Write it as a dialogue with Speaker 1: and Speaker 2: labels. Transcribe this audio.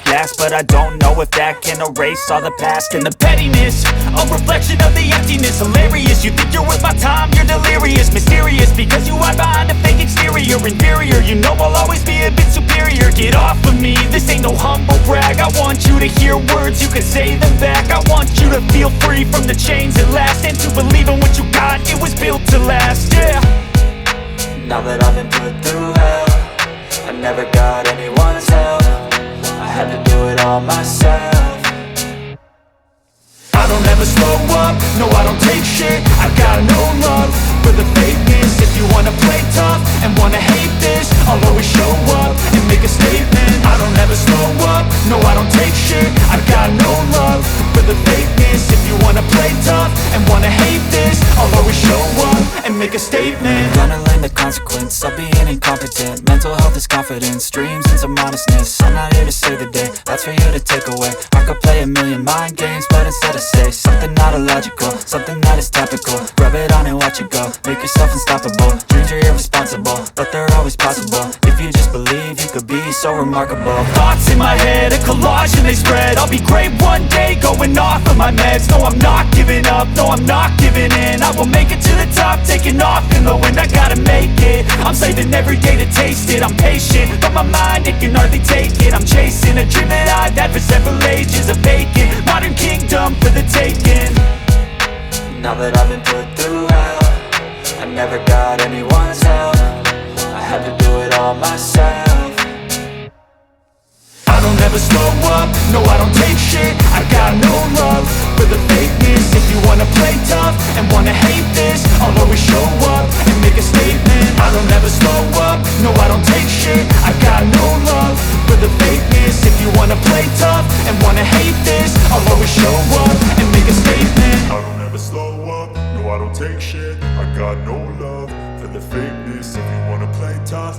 Speaker 1: gas, but I don't know if that can erase all the past. And the pettiness, a reflection of the emptiness. Hilarious, you think you're worth my time, you're delirious. Mysterious, because you hide behind a fake exterior. Inferior, you know I'll always be a bit superior. Get off of me, this ain't no humble brag. I want you to hear words, you can say them back. I want you to feel free from the chains at last, and to believe in what you got, it was built to last, yeah.
Speaker 2: Now that I've been put through hell, I never got anyone's help. I had to do it all myself.
Speaker 1: I don't ever slow up, no I don't take shit. I got no love for the fakeness. If you wanna play tough and wanna hate this, I'll always show up and make a statement. I don't ever slow up, no I don't take shit. I got no love for the fakeness. If you wanna play tough and wanna hate this, I'll always show up and make a statement.
Speaker 2: Gonna learn the consequence of being incompetent. Mental health is confidence, dreams and some modestness. I'm not here to save the day, that's for you to take away. I could play a million mind games, but instead I say something not illogical, something that is topical. Rub it on and watch it go, make yourself unstoppable. Dreams are irresponsible, but they're always possible. If you just believe, you could be so remarkable.
Speaker 1: Thoughts in my head, a collage and they spread. I'll be great one day, going off of my meds. No, I'm not giving up, no, I'm not giving in. I will make it to the top, taking off in the wind. I gotta make it, I'm saving every day to taste it. I'm patient, but my mind, it can hardly take it. I'm chasing a dream that I've had for several ages. A vacant, modern kingdom for the taking.
Speaker 2: Now that I've been put through hell, I never got anyone's help. I had to do it all myself.
Speaker 1: I don't ever slow up, no I don't take shit. I got no love for the fakeness. If you wanna play tough and wanna hate this, I'll always show up and make a statement. I don't ever slow up, no I don't take shit. I got no love for the fakeness. If you wanna play tough and wanna hate this, I'll always show up and make a statement.
Speaker 3: I don't ever slow up, no I don't take shit. I got no love for the fakeness. If you wanna play tough